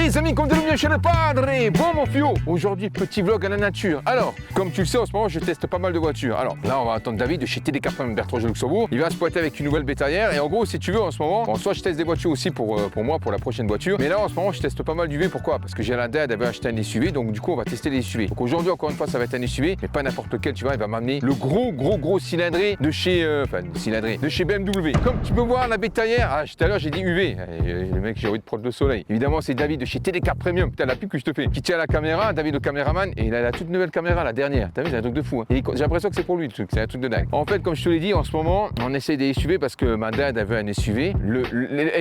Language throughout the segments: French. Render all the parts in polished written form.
Les amis, comme de bien chez le padre, bon mon fio. Aujourd'hui, petit vlog à la nature. Alors, comme tu le sais, en ce moment, je teste pas mal de voitures. Alors là, on va attendre David de chez TD4 Bertrand de Luxembourg. Il va se pointer avec une nouvelle bétaillère. Et en gros, si tu veux, en ce moment, bon, soit je teste des voitures aussi pour moi, pour la prochaine voiture. Mais là, en ce moment, je teste pas mal du V. Pourquoi? Parce que j'ai la dad, elle avait acheté un SUV. Donc du coup, on va tester les SUV. Donc aujourd'hui, encore une fois, ça va être un SUV, mais pas n'importe lequel. Tu vois, il va m'amener le gros cylindré de chez, de chez BMW. Comme tu peux voir, la bétaillère. Ah, tout à l'heure, j'ai dit UV. Le mec, j'ai envie de prendre le soleil. Évidemment, c'est David de chez TD4 Premium. Putain, la pub que je te fais. Qui tient la caméra, David le caméraman, et il a la toute nouvelle caméra, la dernière. T'as vu, c'est un truc de fou. Hein. J'ai l'impression que c'est pour lui le truc. C'est un truc de dingue. En fait, comme je te l'ai dit, en ce moment, on essaie des SUV parce que ma dad avait un SUV.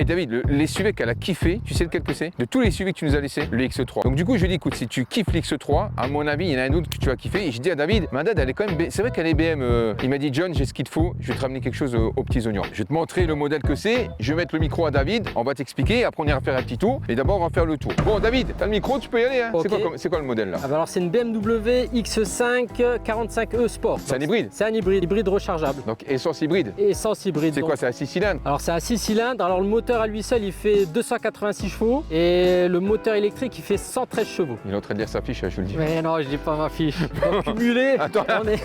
David, les SUV qu'elle a kiffé, tu sais lequel que c'est? De tous les SUV que tu nous as laissé, le X3. Donc du coup, je lui ai dit, écoute, si tu kiffes l'X3, à mon avis, il y en a un autre que tu vas kiffer. Et je dis à David, ma dad, elle est quand même, c'est vrai qu'elle est BM. Il m'a dit, John, j'ai ce qu'il te faut. Je vais te ramener quelque chose aux petits oignons. Je vais te montrer le modèle que c'est. Je vais mettre le micro à David. On va t'expliquer. Après, on ira faire un petit tour. Et d'abord, on va faire le tour. Bon, David, t'as le micro, tu peux y aller. Hein. Okay. C'est quoi le modèle là? Alors, c'est une BMW X5 45e Sport. C'est un hybride? C'est un hybride rechargeable. Donc, essence hybride? Essence hybride. C'est quoi? C'est à 6 cylindres? Alors, c'est à 6 cylindres. Alors, le moteur à lui seul, il fait 286 chevaux. Et le moteur électrique, il fait 113 chevaux. Il est en train de lire sa fiche, je vous le dis. Mais non, je dis pas ma fiche. Donc, cumulé. Attends, on est...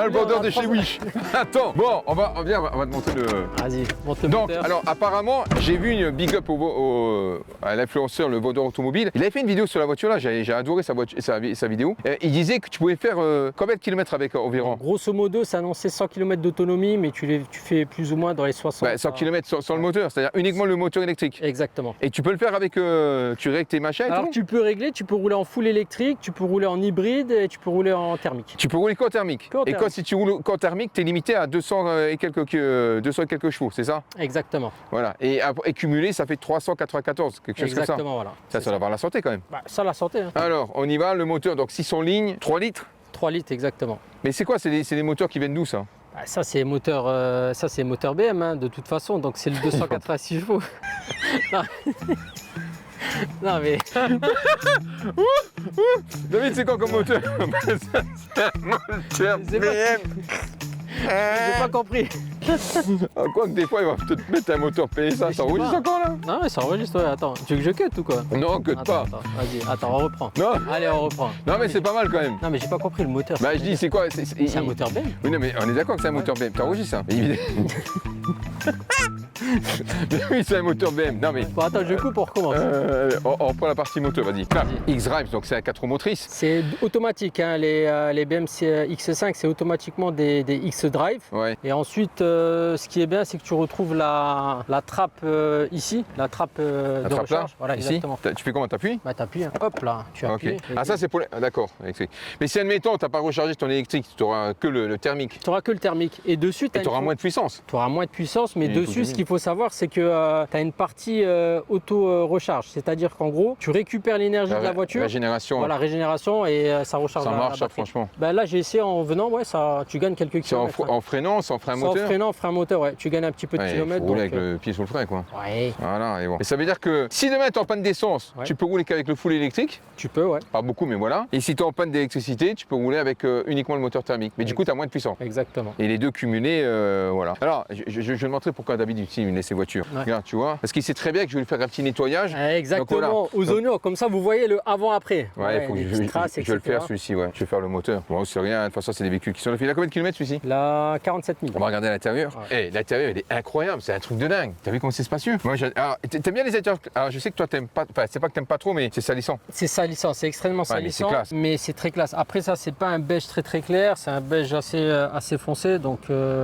le vendeur de chez Wish. Attends, bon, on va te montrer le. Vas-y, montre le Donc, moteur. alors, apparemment, j'ai vu une big up à l'influenceur, le vendeur automobile. Il avait fait une vidéo sur la voiture là, j'ai adoré sa vidéo. Il disait que tu pouvais faire combien de kilomètres avec environ? Grosso modo, c'est annoncé 100 km d'autonomie, mais tu fais plus ou moins dans les 60. 100 km sans le moteur, c'est-à-dire uniquement le moteur électrique. Exactement. Et tu peux le faire avec, tu règles tes machins et Alors tout? tu peux régler, tu peux rouler en full électrique, tu peux rouler en hybride et tu peux rouler en thermique. Tu peux rouler qu'en thermique. Qu'en Et quand si tu roules qu'en thermique, tu es limité à 200 et quelques chevaux, c'est ça? Exactement. Voilà. Et cumulé, ça fait 394, quelque chose Exactement, comme ça. voilà. Ça doit avoir la santé quand même. Bah, ça, la santé. Hein. Alors, on y va, le moteur, donc 600 lignes, 3 litres. 3 litres, exactement. Mais c'est quoi? C'est des moteurs qui viennent d'où ça? Bah, ça, c'est moteur BM, hein, de toute façon, donc c'est le 286 chevaux. Non. Non mais... David, c'est quoi comme moteur? C'est un moteur BM. J'ai pas compris. Ah, quoi que des fois, il va peut-être mettre un moteur PSA. Ça enregistre encore là? Non mais ça enregistre, ouais. Attends, tu veux que je cut ou quoi? Non, cut pas. Vas-y, attends, on reprend. Non. Allez, on reprend. Non, mais c'est pas mal quand même. Non mais j'ai pas compris le moteur. Bah, je dis, c'est quoi? C'est un moteur BM. Oui, non, mais on est d'accord que c'est un moteur BM. T'enregistres ça? Oui, c'est un moteur BM. Non, mais. Bon, attends, je coupe pour recommencer. On reprend la partie moteur, vas-y. X-Drive, donc c'est à 4 roues motrices. C'est automatique, hein. Les BM X5, c'est automatiquement des X-Drive. Ouais. Et ensuite, ce qui est bien, c'est que tu retrouves la trappe ici, la trappe de recharge. Là, voilà, ici. exactement. Tu fais comment? T'appuies? Bah, t'appuies, hein. Hop là, tu appuies. Ok. Ah, ça, c'est pour. D'accord, électrique. Mais si, admettons, t'as pas rechargé ton électrique, tu n'auras que le thermique. Tu n'auras que le thermique. Et dessus, Tu auras moins de puissance. Tu auras moins de puissance, mais Et dessus, ce qu'il faut savoir, c'est que tu as une partie auto-recharge. C'est-à-dire qu'en gros, tu récupères l'énergie de la voiture. Régénération. Voilà, régénération et ça recharge. Ça la marche, ça, batterie. franchement. Ben là, j'ai essayé en venant, ouais, ça, tu gagnes quelques kilomètres. C'est en freinant, sans frein moteur? En freinant, frein moteur, ouais. Tu gagnes un petit peu de kilomètres. Il faut rouler avec le pied sur le frein, quoi. Ouais. Voilà, et bon. Et ça veut dire que si demain tu es en panne d'essence, tu peux rouler qu'avec le full électrique. Tu peux, ouais. Pas beaucoup, mais voilà. Et si tu es en panne d'électricité, tu peux rouler avec uniquement le moteur thermique. Mais du coup, tu as moins de puissance. Exactement. Et les deux cumulés, voilà. Alors, je vais te montrer pourquoi David utilise une laisse voiture. Ouais. Regarde, tu vois. Parce qu'il sait très bien que je vais lui faire un petit nettoyage. Exactement, donc, voilà. aux oignons. Comme ça, vous voyez le avant-après. Ouais, il faut que je vais le faire celui-ci, ouais. Je vais faire le moteur. Bon, c'est rien. De toute façon, c'est des véhicules qui sont là. Il a combien de kilomètres celui-ci? Là, 47 000. On va regarder l'intérieur. Ouais. L'intérieur, il est incroyable. C'est un truc de dingue. T'as vu comment c'est spacieux? Moi, alors, t'aimes bien les intérieurs? Alors, je sais que toi, t'aimes pas. Enfin, c'est pas que t'aimes pas trop, mais c'est salissant. C'est salissant, c'est extrêmement salissant, mais c'est très classe. Après ça, c'est pas un beige très clair, c'est un beige assez foncé, donc.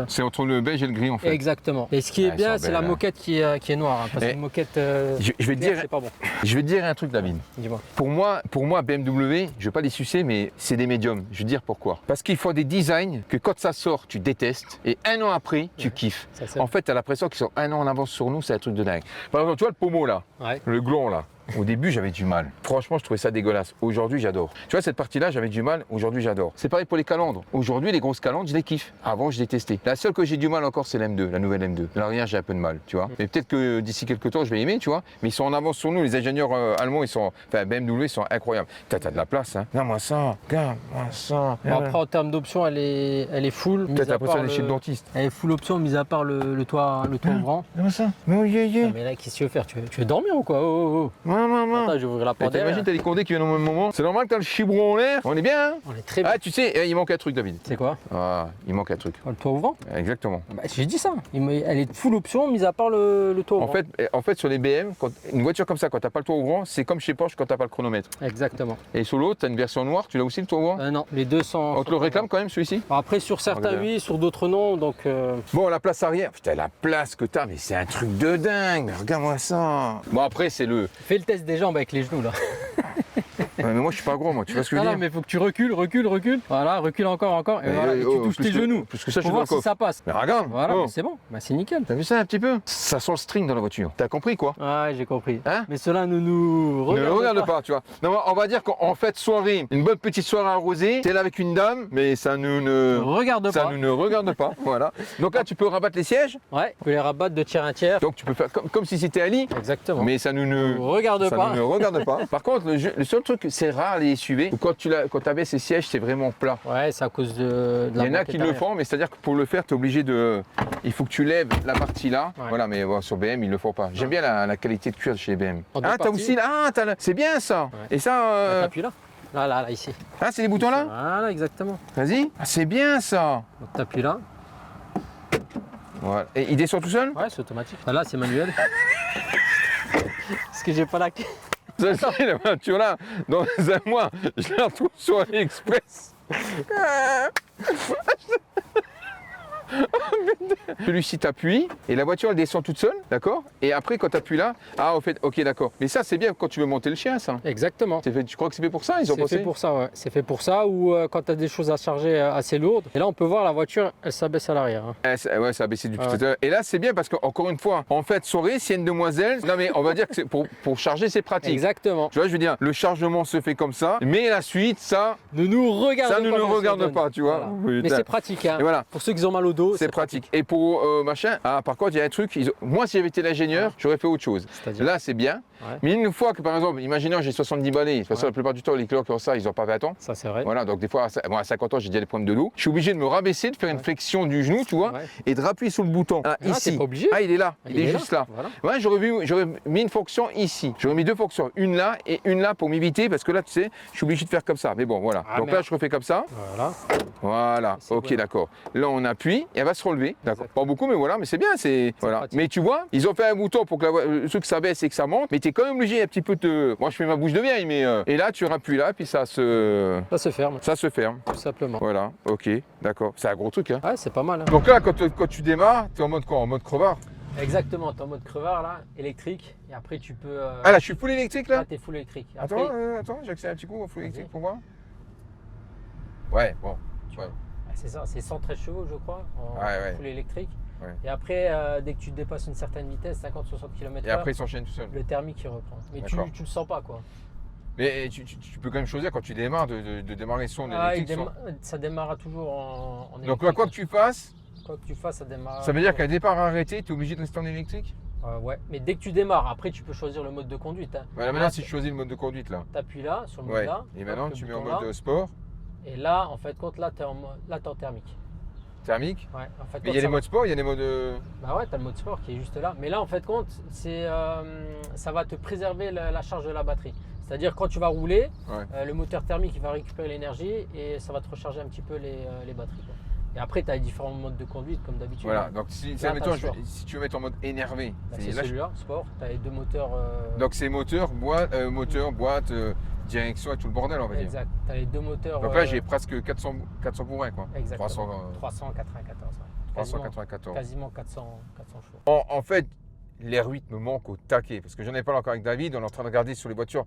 C'est entre le beige et le gris en fait. Exactement. Et ce qui est bien, c'est la moquette qui est noire, hein, parce qu'une moquette. Je vais te dire, c'est pas bon. Je vais te dire un truc, David. Dis-moi. Pour moi, BMW, je vais pas les sucer, mais c'est des médiums. Je vais te dire pourquoi. Parce qu'ils font des designs que quand ça sort, tu détestes, et un an après, tu kiffes. En fait, tu as l'impression qu'ils sont un an en avance sur nous, c'est un truc de dingue. Par exemple, tu vois le pommeau là, le gland là. Au début, j'avais du mal. Franchement, je trouvais ça dégueulasse. Aujourd'hui, j'adore. Tu vois, cette partie-là, j'avais du mal. Aujourd'hui, j'adore. C'est pareil pour les calandres. Aujourd'hui, les grosses calandres, je les kiffe. Avant, je détestais. La seule que j'ai du mal encore, c'est l'M2, la nouvelle M2. L'arrière, j'ai un peu de mal, tu vois. Mais peut-être que d'ici quelques temps, je vais aimer, tu vois. Mais ils sont en avance sur nous. Les ingénieurs allemands, BMW, ils sont incroyables. T'as de la place, hein. Regarde-moi ça. Regarde-moi ça. Bon, après, en termes d'options, elle est full. Peut-être l'impression d'aller chez le dentiste. Elle est full option, mis à part le toit ouvrant. Regarde-moi ça. Mais mais là, qu'est-ce que tu veux faire? Tu veux dormir ou quoi? Oh. Attends, je vais ouvrir la porte T'imagines, derrière. t'as les condés qui viennent au même moment. C'est normal que t'as le chibron en l'air. On est bien, hein? On est très bien. Ah, tu sais, il manque un truc, David. C'est quoi? Ah, il manque un truc. Le toit ouvrant? Exactement. Bah, j'ai dit ça. Elle est full option, mis à part le toit ouvrant. En fait, sur les BM, une voiture comme ça, quand t'as pas le toit ouvrant, c'est comme chez Porsche quand t'as pas le chronomètre. Exactement. Et sur l'autre, t'as une version noire, tu l'as aussi le toit ouvrant? Non, les deux sont. On te le réclame quand même celui-ci? Après, sur certains, Regarde. oui, sur d'autres, non. Donc, Bon, la place arrière, putain, la place que t'as, mais c'est un truc de dingue. Regarde-moi ça. Bon, après, c'est le. fais le test des jambes avec les genoux là. Ouais, mais moi, je suis pas gros, moi. Tu vois ce que je veux Non, dire? mais faut que tu recules. Voilà, recule encore. Et Mais, voilà, et tu touches tes genoux. Plus que ça, je Pour suis dans le voir si coffre. ça passe. Mais regarde. Voilà, oh. mais c'est bon. Bah, c'est nickel. T'as vu ça un petit peu? Ça sent le string dans la voiture. T'as compris quoi? Ouais, j'ai compris. Hein? Mais cela ne nous Ne regarde pas, tu vois. Non, on va dire qu'en fait, soirée, une bonne petite soirée arrosée, t'es là avec une dame, mais ça nous ne. Regarde Ça pas. nous ne regarde pas, voilà. Donc là, tu peux rabattre les sièges, Ouais, tu peux les rabattre de tiers à tiers. donc tu peux faire comme si c'était Ali, Exactement. mais ça nous ne Regarde ça pas. nous ne regarde pas. Par contre, le seul truc, c'est rare les SUV, où quand tu abaisses ces sièges, c'est vraiment plat. Ouais, c'est à cause de Il la y en a banquette qui le arrière. font, mais c'est-à-dire que pour le faire, tu es obligé de. Il faut que tu lèves la partie là. Ouais. Voilà, mais bon, sur BM, ils le font pas. J'aime bien la qualité de cuir chez BM. En deux Ah, t'as parties. aussi là. Ah, c'est bien ça. Ouais. Et ça. Bah, t'appuies là. Là, ici. Ah, c'est les boutons là. Voilà, exactement. Vas-y. Ah, c'est bien ça. Donc t'appuies là. Voilà. Et il descend tout seul. Ouais, c'est automatique. Là, c'est manuel. Parce que j'ai pas la clé. Ça, c'est la voiture là. Dans un mois, je la retrouve sur AliExpress. Celui-ci t'appuie et la voiture elle descend toute seule, d'accord? Et après quand tu appuies là, ah au fait, ok d'accord. Mais ça c'est bien quand tu veux monter le chien ça. Exactement. C'est fait, tu crois que c'est fait pour ça? Ils ont C'est pensé? fait pour ça, ouais. C'est fait pour ça ou quand tu as des choses à charger assez lourdes. Et là, on peut voir la voiture, elle s'abaisse à l'arrière. Hein. Ouais, ça a baissé du Ah tout. Et là c'est bien parce qu'encore une fois, en fait, soirée, s'il y a une demoiselle, non mais on va dire que c'est pour charger c'est pratique. Exactement. Tu vois, je veux dire, le chargement se fait comme ça, mais la suite, ça Ne nous regarde Ça pas. ne nous mais regarde donne. pas, tu vois. Voilà. Oui, Mais t'as- c'est pratique. Hein. Et voilà. Pour ceux qui ont mal au dos, C'est pratique. Et pour machin, ah, par contre, il y a un truc, moi, si j'avais été l'ingénieur, j'aurais fait autre chose. C'est-à-dire Là, c'est bien. Ouais. Mais une fois que, par exemple, imaginons, j'ai 70 balais, de toute façon, Ouais. la plupart du temps, les clients qui ont ça, ils n'ont pas 20 ans. Ça, c'est vrai. Voilà, donc des fois, à 50 ans, j'ai déjà des problèmes de dos. Je suis obligé de me rabaisser, de faire une Ouais. flexion du genou, tu vois, Ouais. et de rappuyer sur le bouton. Ah, Ah, t'es ici. pas obligé. Ah, il est là. Il est là. juste là. Voilà. Ouais, j'aurais mis une fonction ici. J'aurais mis deux fonctions, une là et une là pour m'éviter, parce que là, tu sais, je suis obligé de faire comme ça. Mais bon, voilà. Ah, donc merde. là, je refais comme ça. Voilà. Voilà, C'est ok, bon. d'accord. Là, on appuie et elle va se relever. D'accord. Exactement. Pas beaucoup, mais voilà, mais c'est bien. Voilà. pratique. Mais tu vois, ils ont fait un bouton pour que le truc s'abaisse et que ça monte, mais tu es quand même obligé un petit peu de. Moi, je fais ma bouche de vieille, mais. Et là, tu rappuies là, puis ça se ferme. Ça se ferme, tout simplement. Voilà, ok, d'accord. C'est un gros truc, hein. Ouais, c'est pas mal. Hein. Donc là, quand tu démarres, tu es en mode quoi? En mode crevard. Exactement. Tu es en mode crevard là, électrique. Et après, tu peux. Ah là, je suis full électrique là. Là, tu es full électrique. Après, Attends, j'accélère un petit coup au full Vas-y. électrique pour voir. Ouais, bon. tu Ouais. vois, c'est ça, c'est 113 chevaux, je crois, en Ouais. full électrique. Ouais. Et après, dès que tu dépasses une certaine vitesse, 50-60 km/h, Et après, il s'enchaîne tout seul. le thermique il reprend. Mais tu D'accord. le sens pas quoi. Mais tu peux quand même choisir quand tu démarres de démarrer son Ah, électrique. ça démarre toujours en électrique. Donc là, quoi que tu fasses, Quoi que tu fasses, ça démarre. ça veut dire qu'à départ arrêté, tu es obligé de rester en électrique? Ouais, mais dès que tu démarres, après tu peux choisir le mode de conduite. Hein. Voilà, maintenant, si je choisis le mode de conduite là. Tu appuies là, sur le mode Ouais. là. Et hop, maintenant, le tu mets en bouton mode là. sport, Et là, en fait, là, tu es en thermique. thermique. Ouais, en fait, Mais il y a les modes sport, il y a les modes. Bah ouais, tu as le mode sport qui est juste là. Mais là, en fait, compte, ça va te préserver la charge de la batterie. C'est-à-dire, quand tu vas rouler, Ouais. le moteur thermique il va récupérer l'énergie et ça va te recharger un petit peu les batteries. Quoi. Et après, tu as les différents modes de conduite, comme d'habitude. Voilà, donc si, Là, admettons, t'as le choix. si tu veux mettre en mode énervé, Bah, c'est c'est là, celui-là, sport. Tu as les deux moteurs. donc c'est moteur, boîte, direction et tout le bordel, on va dire. Exact. Tu as les deux moteurs. Donc là, j'ai presque 400 bourrins, quoi. Exactement. 300, 394. ouais. 394. Quasiment 400 chevaux. En fait, l'air 8 me manque au taquet, parce que j'en ai parlé encore avec David, on est en train de regarder sur les voitures.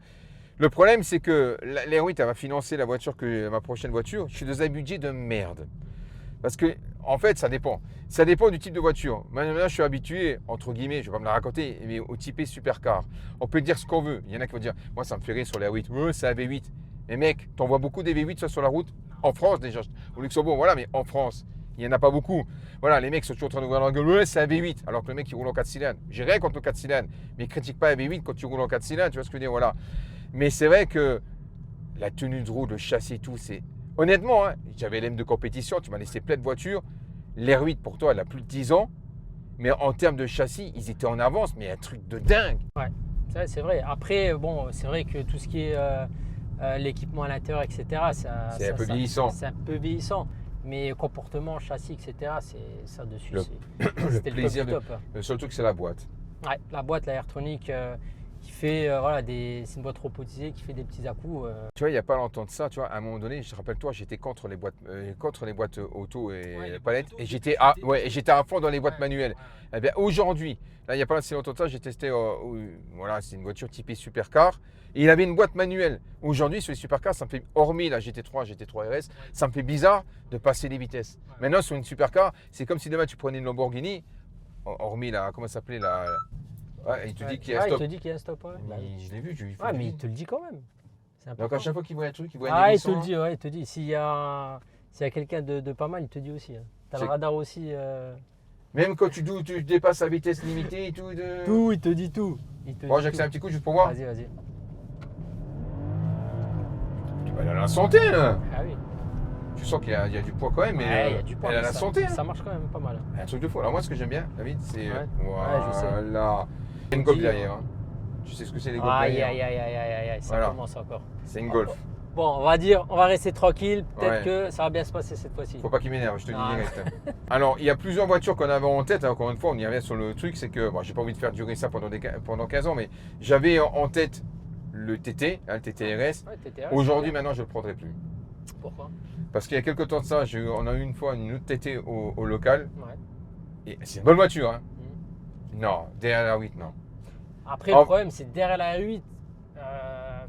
Le problème, c'est que l'air 8, elle va financer la voiture ma prochaine voiture. Je suis dans un budget de merde. Parce que, en fait, ça dépend. Ça dépend du type de voiture. Maintenant, je suis habitué, entre guillemets, je ne vais pas me la raconter, mais au typé supercar. On peut dire ce qu'on veut. Il y en a qui vont dire, moi, ça me fait rire sur l'air 8. Ouais, c'est un V8. Mais mec, t'en vois beaucoup des V8 sur la route? En France, déjà. Au Luxembourg, voilà, mais en France. Il n'y en a pas beaucoup. Voilà, les mecs sont toujours en train de voir leur gueule. Ouais, c'est un V8. Alors que le mec, il roule en 4 cylindres. J'ai rien contre le 4 cylindres. Mais critique pas un V8 quand tu roules en 4 cylindres. Tu vois ce que je veux dire? Voilà. Mais c'est vrai que la tenue de route, le châssis et tout, c'est. Honnêtement, hein, j'avais l'aime de compétition. Tu m'as laissé plein de voitures. L'Air 8, pour toi, elle a plus de 10 ans. Mais en termes de châssis, ils étaient en avance. Mais un truc de dingue. Ouais. Ça, c'est vrai. Après, bon, c'est vrai que tout ce qui est l'équipement à l'intérieur, etc., C'est un peu vieillissant. C'est un peu vieillissant. Mais comportement, châssis, etc., c'est ça dessus. Le- C'était le plaisir top du top. Le seul truc, c'est la boîte. Ouais, la boîte, la Airtronic, qui fait, voilà, c'est une boîte robotisée qui fait des petits à-coups. Tu vois, il n'y a pas longtemps de ça, tu vois, à un moment donné, je te rappelle-toi, j'étais contre les boîtes auto et Ouais, les palettes, boîtes et auto, j'étais à fond dans les boîtes Ouais, manuelles. ouais. Eh bien, aujourd'hui, là, il n'y a pas si longtemps de ça, j'ai testé, voilà, c'est une voiture typée supercar, et il avait une boîte manuelle. Aujourd'hui, sur les supercars, ça me fait, hormis la GT3 RS, ça me fait bizarre de passer les vitesses. Ouais. Maintenant, sur une supercar, c'est comme si demain tu prenais une Lamborghini, hormis la, comment ça s'appelait, la. Ouais, il te Ouais. dit qu'il y a un Ouais, stop. il te dit qu'il y a un stop. Ouais, bah oui. Je l'ai vu, je lui fais Ouais, le mais devis. il te le dit quand même. C'est Donc important. à chaque fois qu'il voit un truc, il voit un Ah, il te hérisson. le dit, ouais, il te dit. S'il y a quelqu'un de pas mal, il te dit aussi. Hein. T'as le C'est- radar aussi. Même quand tu dépasses la vitesse limitée et tout. Tout, il te dit tout. Il te Bon, dit j'accélère un tout. petit coup juste pour voir. Vas-y, vas-y. Elle a la santé, là. Ah oui. Tu sens qu'il y a du poids quand même, mais Ouais, il y a du poids, elle a mais la ça, santé. Hein. Ça marche quand même pas mal. Un truc de fou. Alors moi, ce que j'aime bien, David, c'est. Ouais. Voilà. Ouais, je sais. Il y a une Golf Dis, derrière. Hein. Tu sais ce que c'est les Golf Aïe, derrière. aïe, aïe, aïe, aïe, aïe, ça Voilà. commence encore. C'est une Golf. Bon, on va rester tranquille. Peut-être Ouais. que ça va bien se passer cette fois-ci. Faut pas qu'il m'énerve, je te dis Ah. direct. Alors, il y a plusieurs voitures qu'on avait en tête. Encore une fois, on y revient sur le truc, c'est que, bon, j'ai pas envie de faire durer ça pendant 15 ans, mais j'avais en tête le TT, hein, le TT-RS. Ouais, TTR, Aujourd'hui, c'est bien. maintenant, je le prendrai plus. Pourquoi? Parce qu'il y a quelques temps de ça, on a eu une fois une autre TT au local. Ouais. Et c'est une bonne voiture, hein. Mhm. Non, DLR8, non. Après, Oh. le problème, c'est derrière la R8,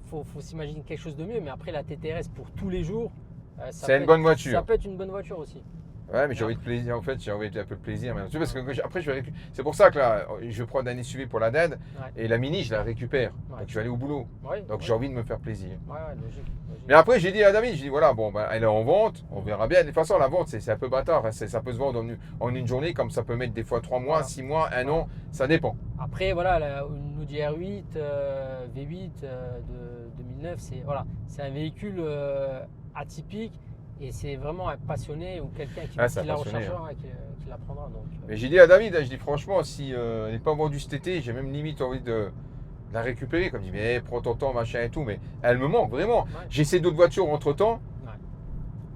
faut s'imaginer quelque chose de mieux. Mais après, la TTRS pour tous les jours, ça C'est peut une être- bonne voiture. Ça peut être une bonne voiture aussi. Ouais, mais j'ai envie de plaisir, en fait, j'ai envie d'un peu de plaisir maintenant. Tu sais, parce que après, c'est pour ça que là, je prends un SUV pour la DAD Ouais. et la Mini, je la récupère. Ouais. Donc, je vais aller au boulot. Ouais, Donc, ouais. j'ai envie de me faire plaisir. Ouais, logique. Mais après, j'ai dit à David, j'ai dit voilà, bon, ben, elle est en vente, on verra bien. De toute façon, la vente, c'est un peu bâtard. Hein, ça peut se vendre en une journée, comme ça peut mettre des fois 3 mois, Voilà. 6 mois, 1 an, ça dépend. Après, voilà, une Audi R8 V8 de 2009, c'est un véhicule atypique et c'est vraiment un passionné ou quelqu'un qui, Ah, c'est qui la un passionné, recherchera et qui la prendra. Donc, Mais j'ai dit à David, je dis franchement, si elle n'est pas vendue cet été, j'ai même limite envie de la récupérer. Comme il dit, mais prends ton temps, machin et tout. Mais elle me manque vraiment. ouais. J'ai essayé d'autres voitures entre temps.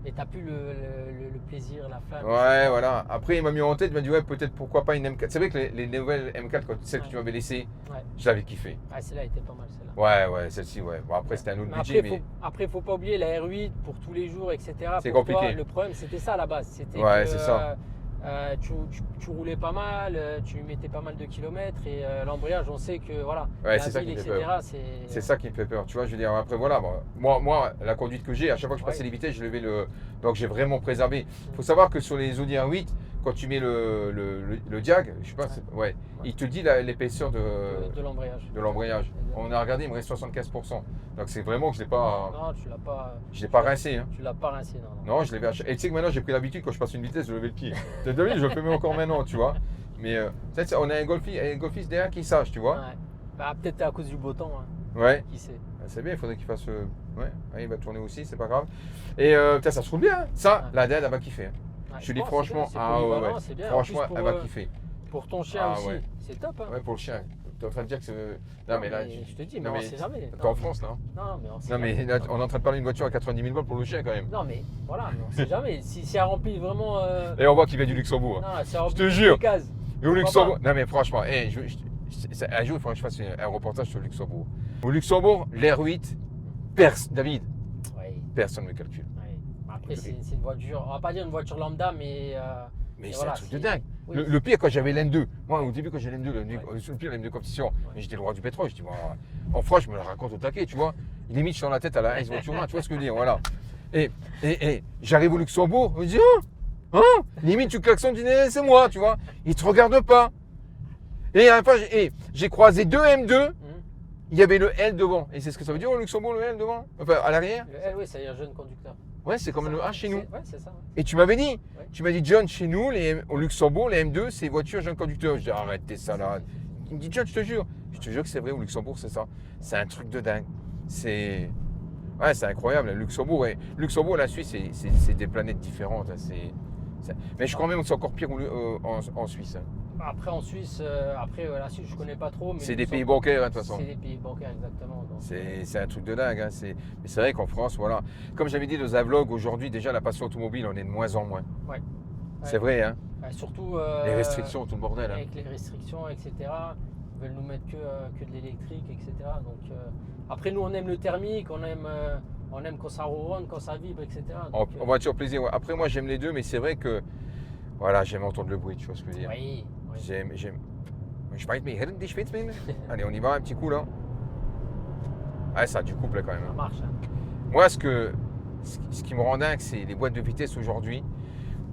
Et t'as plus le plaisir, la flamme. Ouais, voilà. Après, il m'a mis en tête, il m'a dit, ouais, peut-être pourquoi pas une M4. C'est vrai que les nouvelles M4, celles que tu m'avais laissées, Ouais. je l'avais kiffé. Ah, celle-là était pas mal, celle-là. Ouais, celle-ci, ouais. Bon, après, c'était un autre Mais budget, après, mais. faut pas oublier la R8 pour tous les jours, etc. C'est Pour toi, compliqué. le problème, c'était ça à la base. C'était Ouais, que, c'est ça. tu roulais pas mal, tu mettais pas mal de kilomètres et l'embrayage, on sait que voilà, Ouais, la c'est ça ville, qui me fait etc. peur. C'est ça qui me fait peur. Tu vois, je veux dire, après, voilà. Bon, moi, la conduite que j'ai, à chaque fois que je passais Ouais. les vitesses, je levais le. Donc, j'ai vraiment préservé. Il faut savoir que sur les Audi R8, quand tu mets le diag, je sais pas, ouais, il te dit l'épaisseur de l'embrayage. de l'embrayage. On a regardé, il me reste 75%. Donc, c'est vraiment que je Non, tu l'as pas. ne l'ai pas rincé. Hein. Tu l'as pas rincé, non. Non, je l'avais acheté. Et tu sais que maintenant, j'ai pris l'habitude, quand je passe une vitesse, de lever le pied. T'as vu, je le fais même encore maintenant, tu vois. Mais peut-être on a un golfiste derrière qui sache, tu vois. Ouais. Bah, peut-être à cause du beau temps, hein. Ouais. Qui sait. C'est bien, il faudrait qu'il fasse. Ouais, il va tourner aussi, c'est pas grave. Et putain, ça se roule bien. Hein. Ça, Ouais. la DAD, elle va kiffer. Hein. Ouais, Je te dis pense, franchement, c'est ah polyvalent, ouais. c'est bien. En Franchement, plus, pour, elle va kiffer. Pour ton chien Ah aussi, ouais. c'est top. Hein. Ouais, pour le chien. T'es en train de dire que c'est. Non, mais là. je te dis, mais non, on sait jamais. T'es en France, là. Hein. Non, mais on sait Non, mais jamais. là, on est en train de parler d'une voiture à 90 000 balles pour le chien, quand même. Non, mais voilà, mais on sait jamais. Si elle remplit vraiment. Et on voit qu'il vient du Luxembourg. Hein. Non, si elle remplit te toutes jure. les cases. Et au Pourquoi Luxembourg. Non, mais franchement, un jour, il faudrait que je fasse un reportage sur le Luxembourg. Au Luxembourg, l'R8, David, Oui. personne ne me calcule. Oui. Après, c'est une voiture, on va pas dire une voiture lambda, mais. Mais Et c'est voilà, un truc de c'est- dingue. oui. Le pire, quand j'avais l'N2, moi au début, quand j'ai l'N2, Ouais. le pire, l'N2 compétition, mais j'étais le roi du pétrole. Je dis, en France, je me la raconte au taquet, tu vois. Limite, je suis dans la tête à la Heinz Voiture, tu vois ce que je veux dire, voilà. Et j'arrive au Luxembourg, je dis, limite, tu klaxonnes, tu dis, c'est moi, tu vois. Ils te regardent pas. Et à la fois, j'ai croisé deux M2, il y avait le L devant. Et c'est ce que ça veut dire au Luxembourg, le L devant? Enfin, à l'arrière? Le L, oui, c'est un jeune conducteur. Ouais, c'est comme Ça, le A chez nous. Ouais, c'est ça. Ouais. Et tu m'avais dit, Ouais. tu m'as dit, John, chez nous, au Luxembourg, les M2, c'est voiture jeune conducteur. Je dis, arrête tes salades. Il me dit, John, je te jure que c'est vrai, au Luxembourg, c'est ça. C'est un truc de dingue. C'est incroyable. Luxembourg, la Suisse, c'est des planètes différentes. Hein. Mais je crois même que c'est encore pire en Suisse. Hein. Après en Suisse, la Suisse je connais pas trop. Mais C'est des pays bancaires, hein, de toute façon. C'est des pays bancaires, exactement. Donc, C'est un truc de dingue. Hein. Mais c'est vrai qu'en France, voilà. Comme j'avais dit dans un vlog, aujourd'hui, déjà, la passion automobile, on est de moins en moins. ouais. C'est vrai, hein. Surtout Les restrictions, tout le bordel. Hein. avec les restrictions, etc. Ils veulent nous mettre que de l'électrique, etc. Donc, après, nous, on aime le thermique, on aime quand ça ronronne, quand ça vibre, etc. Donc, En voiture plaisir, ouais. Après, moi, j'aime les deux, mais c'est vrai que, voilà, j'aime entendre le bruit, tu vois ce que je veux dire. oui. J'aime. Je parle mais allez, on y va, un petit coup, là. Ah, ça a du couple, là, quand même. Ça Hein. marche. Hein. Moi, ce qui me rend dingue, c'est les boîtes de vitesse aujourd'hui.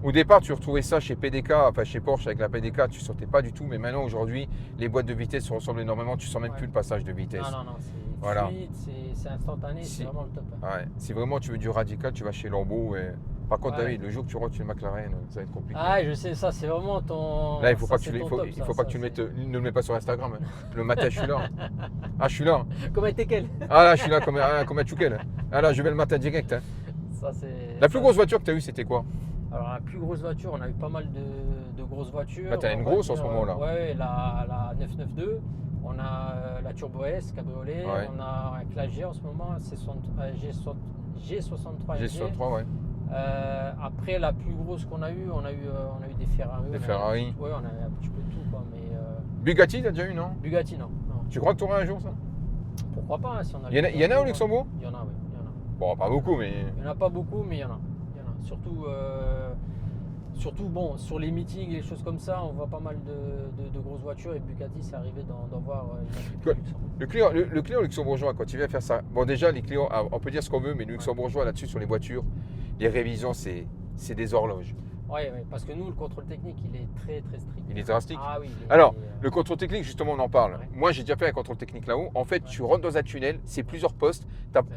Au départ, tu retrouvais ça chez PDK, enfin chez Porsche avec la PDK, tu ne sentais pas du tout. Mais maintenant, aujourd'hui, les boîtes de vitesse se ressemblent énormément. Tu sens même plus le passage de vitesse. Non, c'est Voilà. fluide, c'est instantané, c'est vraiment le top. Hein. Ouais. Si vraiment tu veux du radical, tu vas chez Lambeau. Et... Par contre, Ouais. David, le jour que tu rentres chez McLaren, ça va être compliqué. Ah, je sais, ça, c'est vraiment ton. Là, il faut ça, pas que c'est tu, ton faut, top, il ça, faut pas ça, que tu le c'est- mettes, ne le mets pas sur Instagram. Hein. Le matin, je suis là. Ah, je suis là. Comme un teckel. Ah là, je suis là comme un Tchoukel. Ah là, je vais le matin direct. Hein. Ça, c'est. La plus grosse voiture que tu as eue, c'était quoi? Alors, la plus grosse voiture, on a eu pas mal de grosses voitures. Là, t'as une On va grosse en ce dire, moment-là. Ouais, la 992. On a la Turbo S cabriolet. Ouais. On a avec la G en ce moment, G63 J'ai MG. 63, ouais. Après, la plus grosse qu'on a eu, on a eu des Ferrari. Des on a eu Ferrari. Ouais, on a eu un petit peu de tout, quoi. Mais Bugatti, t'as déjà eu, non? Bugatti, non. Tu crois que tu auras un jour ça? Pourquoi pas, hein, si on a Il y en a au Luxembourg? Il y en a, oui. Il y en a. Bon, pas beaucoup, mais. Il n'y en a pas beaucoup, mais il y en a. Il y en a. Surtout bon, sur les meetings et les choses comme ça, on voit pas mal de grosses voitures et Bugatti, c'est arrivé d'en voir une Quoi? Luxembourg. Le client luxembourgeois, quand il vient faire ça, bon, déjà, les clients, on peut dire ce qu'on veut, mais le luxembourgeois là-dessus, sur les voitures, les révisions, c'est des horloges. Oui, parce que nous, le contrôle technique, il est très très strict. Il est drastique. Ah oui. Alors, le contrôle technique, justement, on en parle. Ouais. Moi, j'ai déjà fait un contrôle technique là-haut. En fait, tu rentres dans un tunnel, c'est plusieurs postes.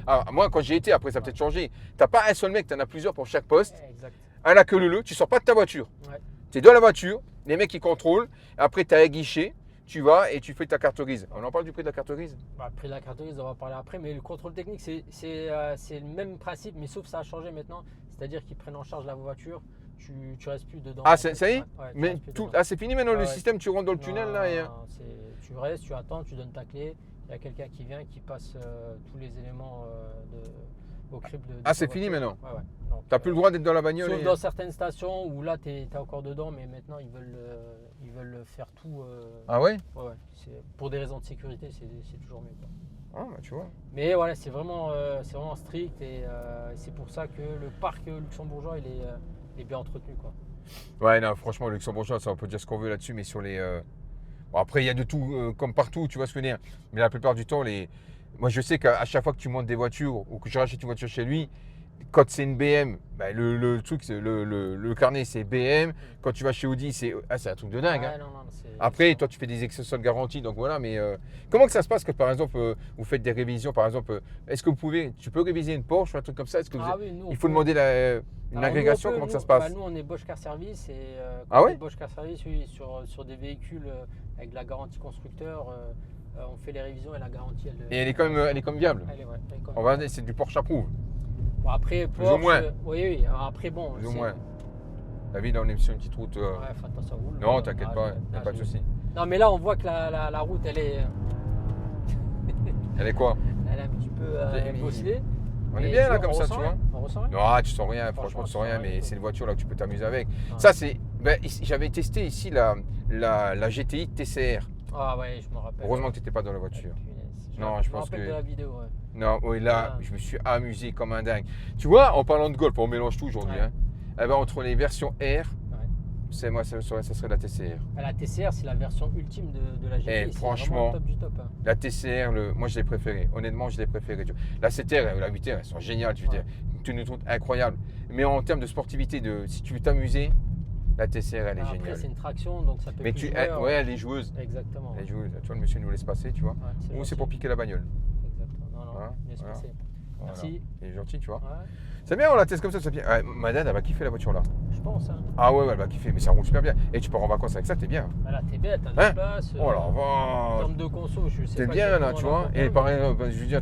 Alors, moi, quand j'y étais, après, ça a peut-être changé. Tu n'as pas un seul mec, tu en as plusieurs pour chaque poste. Exact. À la queue leu, tu sors pas de ta voiture. Ouais. Tu es dans la voiture, les mecs, ils contrôlent. Après, tu as un guichet, tu vas et tu fais ta carte grise. On en parle du prix de la carte grise? Bah, après la carte grise, on va parler après, mais le contrôle technique, c'est le même principe, mais sauf que ça a changé maintenant. C'est-à-dire qu'ils prennent en charge la voiture, tu restes plus dedans. Ah, en fait. ça y est? Ouais, tu Mais restes plus tout, dedans. c'est fini maintenant Ah le ouais. système, tu rentres dans le tunnel là et... Non, tu restes, tu attends, tu donnes ta clé. Il y a quelqu'un qui vient, qui passe tous les éléments au crible de Ah, ta c'est fini voiture. maintenant? Ouais. Donc, T'as plus le droit d'être dans la bagnole sauf et... dans certaines stations où là, tu es encore dedans, mais maintenant, ils veulent faire tout. Ah ouais? Ouais. Pour des raisons de sécurité, c'est toujours mieux, quoi. Ah bah tu vois. Mais voilà, c'est vraiment strict et c'est pour ça que le parc luxembourgeois, il est bien entretenu, quoi. Ouais, non, franchement, le luxembourgeois, ça on peut dire ce qu'on veut là-dessus, mais sur les... Bon, après, il y a de tout, comme partout, tu vois ce que je veux dire. Mais la plupart du temps, moi je sais qu'à chaque fois que tu montes des voitures ou que je rachète une voiture chez lui, quand c'est une BM, bah, le truc, le carnet c'est BM. Quand tu vas chez Audi, c'est un truc de dingue. Ouais, Hein. non, Après, c'est- toi, tu fais des extensions de garantie, donc voilà. Mais comment que ça se passe que, par exemple, vous faites des révisions, par exemple, est-ce que tu peux réviser une Porsche ou un truc comme ça? Est-ce que Ah oui, nous, on il faut peut- demander une Alors, agrégation? nous, on peut, Comment que ça nous- se passe? Nous, on est Bosch Car Service et Ah ouais Bosch Car Service, oui, sur des véhicules avec la garantie constructeur, on fait les révisions et la garantie. Et elle est quand même viable. Elle est, ouais, elle est quand même- On va dire, c'est du Porsche approuve, Bon, après, Plus ou Porsche, moins. Oui. Alors, après, bon. plus ou c'est- moins. David, là, on est sur une petite route. Ouais, faut attendre, ça roule. Non, t'inquiète pas, je- y a pas de je- souci. Non, mais là, on voit que la route, elle est Elle est quoi? un petit peu Mais- bosselée. On est Mais bien tu là vois, comme on ça, ressent tu rien, vois. On ressent rien. Non, tu sens rien, Franchement, franchement, tu tu sens rien, sens rien mais du tout. c'est une voiture là que tu peux t'amuser avec. Ouais. Ça, c'est. J'avais testé ici la GTI TCR. Ah ouais, je me rappelle. Heureusement que tu n'étais pas dans la Ah, voiture. punaise. Non, me je pense rappelle que- de la vidéo, ouais. Non, oui, là, Ah. je me suis amusé comme un dingue. Tu vois, en parlant de Golf, on mélange tout aujourd'hui. Ouais. Hein. Eh ben, entre les versions R, Ouais. moi, ça serait la TCR. Ah, la TCR, c'est la version ultime de la GT. Eh, c'est franchement, vraiment le top du top. Hein. La TCR, moi, je l'ai préférée. Honnêtement, je l'ai préférée. La CTR, la 8R, elles sont géniales. Tu veux Ouais. dire, une tenue de route incroyable. Mais en termes de sportivité, si tu veux t'amuser, la TCR, elle est Après, géniale. c'est une traction, donc ça peut Mais plus ouais, elle est joueuse. Exactement. Elle Ouais. est joueuse. Tu vois, le monsieur nous laisse passer, tu vois. Ouais, Ou c'est gentil. pour piquer la bagnole. Exactement. Non, Voilà, laisse voilà. passer. Voilà. Merci. Il est gentil, tu vois. Ouais, C'est bien, on la teste comme ça, c'est bien. Ouais, Madame, elle va kiffer la voiture là. je pense. Hein. Ah ouais, elle va kiffer, mais ça roule super bien. Et tu pars en vacances avec ça, t'es bien. Bah là, t'es bête, t'as Hein de place. Oh là, En va. termes de conso, je sais T'es pas. bien là, exactement tu dans vois. combien, Et mais pareil, je veux dire,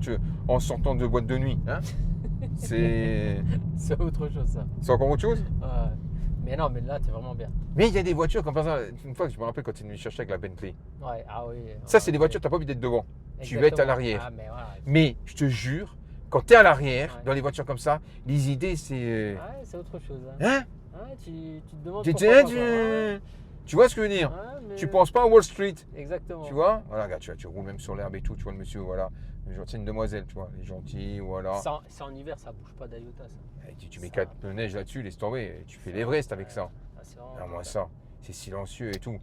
en sortant de boîte de nuit, hein. C'est C'est autre chose, ça. encore autre chose. Ouais. Mais non, mais là, t'es vraiment bien. Mais il y a des voitures, comme par exemple, une fois que je me rappelle quand tu es venu chercher avec la Bentley. Ouais, ah oui. Ça, c'est des voitures, tu n'as pas envie d'être devant. Tu vas être à l'arrière. Ah, mais voilà. Mais je te jure, quand tu es à l'arrière, Ouais. dans les voitures comme ça, les idées, c'est. Ouais, c'est autre chose. Hein. Hein? Ouais, tu te demandes Tu, pourquoi pas, tu- quoi. Ouais, tu vois ce que je veux dire? ouais, mais- Tu penses pas à Wall Street, Exactement. tu vois? Voilà, regarde, tu roules même sur l'herbe et tout, tu vois le monsieur, voilà. C'est une demoiselle, tu vois, elle est gentille, voilà. Ça, en hiver, ça bouge pas d'Iota, ça. Et tu mets Ça- 4 pneus neige là-dessus, laisse tomber, et tu fais l'Everest avec ça. Ah, c'est vraiment Ah, moi, top. ça, c'est silencieux et tout.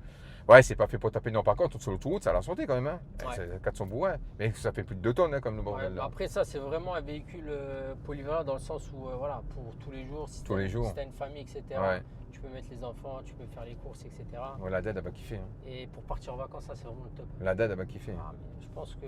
Ouais, c'est pas fait pour taper. Non, par contre, sur l'autoroute, ça a la santé quand même. Hein. Ouais. C'est 400 bourrins. Mais ça fait plus de 2 tonnes, hein, comme le Ouais, bordel. bah là. après, ça, c'est vraiment un véhicule polyvalent dans le sens où, voilà, pour tous les jours, si Tous les jours. tu as une famille, etc., Ouais. tu peux mettre les enfants, tu peux faire les courses, etc. Ouais, la dad, elle va kiffer. Hein. Et pour partir en vacances, ça, c'est vraiment le top. La dad, elle va kiffer. Ah, mais je pense que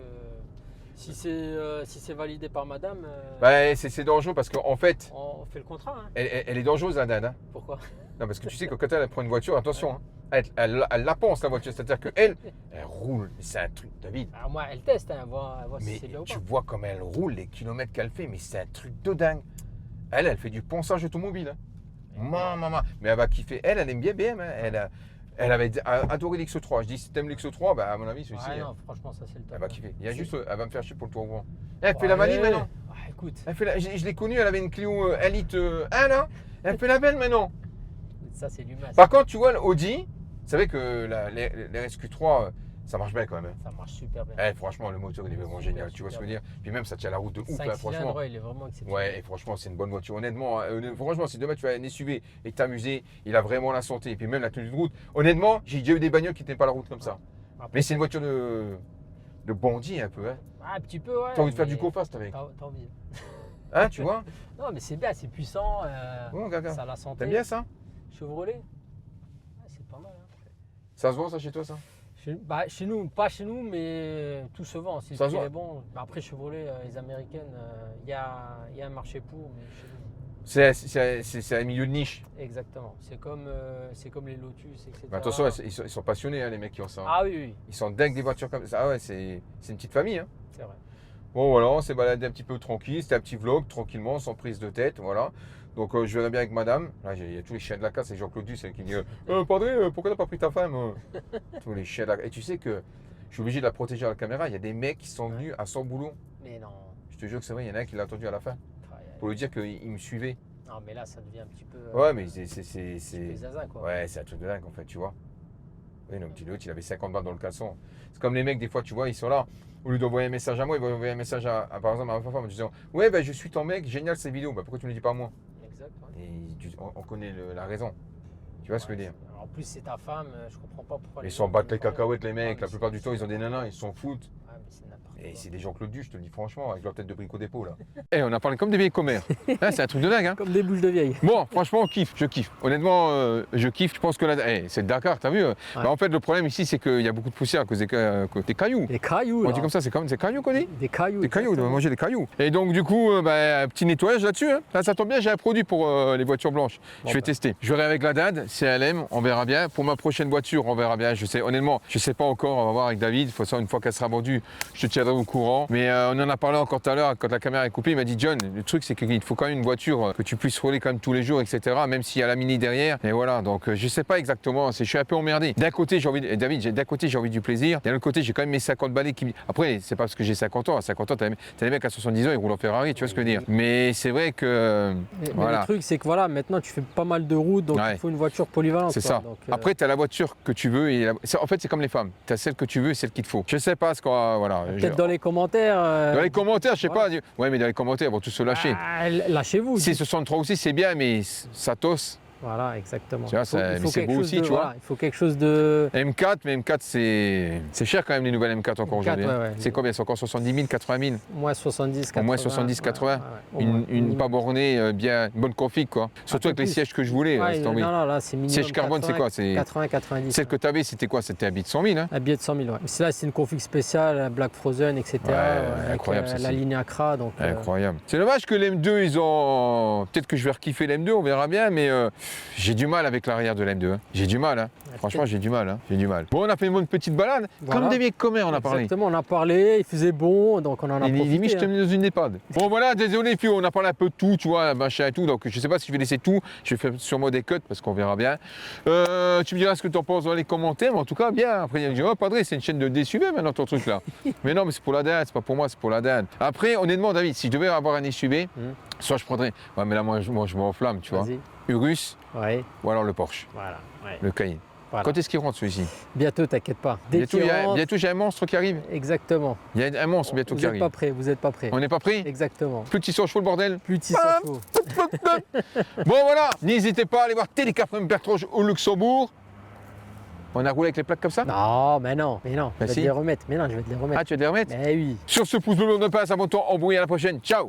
si c'est validé par madame, Bah, c'est dangereux parce qu'en fait, on fait le contrat. Hein. elle est dangereuse, la dad. Hein. Pourquoi? Non, parce que tu sais que quand elle prend une voiture, attention, hein, elle la pense, la voiture. C'est-à-dire qu'elle, elle roule. Mais c'est un truc, David. Ah, moi, elle teste, hein, voir si Mais c'est bien ou tu pas. vois comme elle roule, les kilomètres qu'elle fait. Mais c'est un truc de dingue. Elle fait du ponçage automobile. Hein. Maman. Mais elle va kiffer. Elle aime bien BM. Hein. Elle avait adoré l'X3. Je dis, si t'aimes l'X3, bah, à mon avis, celui-ci, Ouais, non, franchement, ça, c'est le top. elle va hein. kiffer. Il y a C'est- juste, elle va me faire chier pour le tour ouvrant. Elle fait Ouais, la valide maintenant. ouais, écoute, Je l'ai connue, elle avait une Clio Elite 1 là. Elle fait la belle maintenant. ça, c'est l'humain. Par contre, tu vois, l'Audi, vous savez que les SQ3, ça marche bien quand même. Hein. Ça marche super bien. Eh, franchement, le moteur, il est vraiment Super, génial. Tu vois ce que je super veux dire? Puis même, ça tient la route de ouf, 5 là, cylindres, franchement. ouais, il est vraiment exceptionnel. Ouais, et franchement, c'est une bonne voiture. Honnêtement, franchement, si demain tu as un SUV et t'amuser, il a vraiment la santé. Et puis même la tenue de route. Honnêtement, j'ai déjà eu des bagnoles qui tenaient pas la route comme ça. Après, Mais c'est une voiture de bandit un peu. Hein. Ah, un petit peu, ouais. T'as envie de faire mais du go-fast avec. T'as envie. Hein, tu vois? Non, mais c'est bien, c'est puissant. Bon, gaga. Ça a la santé. T'aimes bien ça? Chevrolet, c'est pas mal. Hein. Ça se vend ça chez toi, ça? Chez nous, pas chez nous, mais tout se vend. Si Ça le se prix vend. est bon. Bah, après, Chevrolet, les américaines, il y a un marché pour, mais chez nous. C'est un milieu de niche. Exactement. C'est comme les Lotus, etc. Mais attention, ils sont passionnés, hein, les mecs qui ont ça. Ah oui, oui, Ils sont dingues des voitures comme ça. Ah ouais, c'est une petite famille. Hein. c'est vrai. Bon, voilà, on s'est baladé un petit peu tranquille. C'était un petit vlog, tranquillement, sans prise de tête. Voilà. Donc, je viens bien avec madame. Là, il y a tous les chiens de la casse. Et Jean-Claude Duss qui dit Padré, pourquoi t'as pas pris ta femme Tous les chiens de la casse. Et tu sais que je suis obligé de la protéger à la caméra. Il y a des mecs qui sont venus à son boulot. Mais non. Je te jure que c'est vrai, il y en a un qui l'a entendu à la fin. Pour lui dire qu'il me suivait. Non, mais là, ça devient un petit peu. Ouais, mais c'est c'est. zaza, quoi. Ouais, c'est un truc de dingue en fait, tu vois. Oui, non, petit l'autre, il avait 50 balles dans le caleçon. C'est comme les mecs, des fois, tu vois, ils sont là. Au lieu d'envoyer un message à moi, ils vont envoyer un message par exemple, à ma femme en disant ouais, ben je suis ton mec, génial ces vidéos. Bah, pourquoi tu ne le dis pas à moi? Exact. Ouais. Et on connaît la raison. Tu vois ce que je veux dire? En plus, c'est ta femme, je comprends pas pourquoi. Ils gens s'en battent veulent les parler. cacahuètes, les mecs. Ah, mais La plupart c'est- du temps, ils ont des nanas, ils s'en foutent. Ah, mais c'est n'importe Et quoi. c'est des Jean-Claude Duss, je te le dis franchement, avec leur tête de bric au dépôt là. Eh, on a parlé comme des vieilles commères. Hein, c'est un truc de dingue, hein. Comme des bouches de vieille. Bon, franchement, je kiffe. Honnêtement, je kiffe. Je pense que là, c'est le Dakar, t'as vu? Bah, en fait, le problème ici, c'est qu'il y a beaucoup de poussière à cause des cailloux. Des cailloux. On là. dit comme ça, c'est cailloux qu'on dit? Des cailloux. Des cailloux, on doit exactement. manger des cailloux. Et donc, du coup, un petit nettoyage là-dessus. Hein. Là, ça tombe bien, j'ai un produit pour les voitures blanches. Bon, je vais bah. tester. Je verrai avec la DAD, si elle aime, on verra bien. Pour ma prochaine voiture, on verra bien. Honnêtement, je sais pas encore, on va voir avec David. Il faut ça, une fois qu'elle sera vendue, je te tiendrai au courant. Mais on en a parlé encore tout à l'heure, quand la caméra est coupée, il m'a dit John, le truc, c'est qu'il faut quand même une voiture que tu puisses rouler quand même tous les jours, etc. Même s'il y a la Mini derrière. Et voilà, donc je sais pas exactement. Je suis un peu emmerdé. D'un côté, David, d'un côté, j'ai envie du plaisir. D'un autre côté, j'ai quand même mes 50 balais qui. Après, c'est pas parce que j'ai 50 ans. À 50 ans, t'as les mecs à 70 ans, ils roulent en Ferrari, tu vois ce que je veux dire. Mais c'est vrai que. Mais voilà. le truc, c'est que voilà, maintenant, tu fais pas mal de routes, donc Ouais. il faut une voiture polyvalente. C'est quoi. ça. Donc, Après, tu as la voiture que tu veux. En fait, c'est comme les femmes. Tu as celle que tu veux et celle qu'il te faut. Je sais pas ce qu'on. Voilà. peut-être dans les commentaires. Dans les commentaires, je sais voilà. pas. Ouais, mais dans les commentaires, ils vont tous se lâcher. Ah, lâchez-vous. C'est 63 aussi, c'est bien, mais ça tosse. Voilà, exactement. Tu vois, mais c'est quelque beau chose aussi, de- tu vois. voilà, il faut quelque chose de. M4, mais M4, c'est cher quand même les nouvelles M4 encore M4, aujourd'hui. hein. ouais. C'est combien? C'est encore 70 000, 80 000? Moins 70, 80. Au moins 70, 80. Au moins. Une pas bornée, bien, une bonne config, quoi. Surtout avec les plus. sièges que je voulais. Ouais, laisse non, tomber. non, là, c'est minimum. Siège carbone, c'est quoi? C'est 80, 90. celle que tu avais, c'était quoi? C'était un billet de 100 000, hein? Un billet de 100 000, ouais. Là, c'est une config spéciale, Black Frozen, etc. Ouais, avec incroyable, ça, la c'est- ligne Accra. Donc, Incroyable. C'est dommage que l'M2, ils ont. Peut-être que je vais rekiffer l'M2, on verra bien, mais j'ai du mal avec l'arrière de la M2. Hein. J'ai du mal. Hein. Ah, Franchement, j'ai du mal. Hein. J'ai du mal. Bon, on a fait une bonne petite balade. Voilà. Comme des vieilles commères, on a parlé. Exactement, on a parlé, il faisait bon, donc on en a Et profité. limite, je te hein. mets dans une EHPAD. Bon, voilà, désolé, puis on a parlé un peu de tout, tu vois, machin et tout. Donc, je sais pas si je vais laisser tout. Je vais faire sûrement des cuts parce qu'on verra bien. Tu me diras ce que tu en penses dans les commentaires, mais en tout cas, bien. Après, il y a des gens, oh, Padré, c'est une chaîne de SUV maintenant, ton truc là. Mais non, mais c'est pour la dinde, c'est pas pour moi, c'est pour la dinde. Après, honnêtement, David, si je devais avoir un SUV, soit je prendrais. Ouais, mais là, moi, je m'enflamme, tu vois. Vas-y. Urus, Ouais, ou alors le Porsche, voilà. Ouais. le Cayenne. Voilà. Quand est-ce qu'il rentre celui-ci? Bientôt, t'inquiète pas. Dès Bientôt, qu'il rentre, bientôt, j'ai un monstre qui arrive. exactement. Il y a un monstre bientôt Vous qui n'êtes arrive. pas prêts, vous n'êtes pas prêts. On n'est pas pris? Exactement. Plus de 600 chevaux le bordel. Plus de 600 chevaux. Bon voilà, n'hésitez pas à aller voir Télécafé Bertrange au Luxembourg. On a roulé avec les plaques comme ça? Non, mais non, je Bah vais si. te les remettre. Mais non, je vais te les remettre. Ah, tu vas te les remettre? Mais oui. Sur ce pouce bleu, on ne passe avant de t'envoyer à la prochaine. Ciao!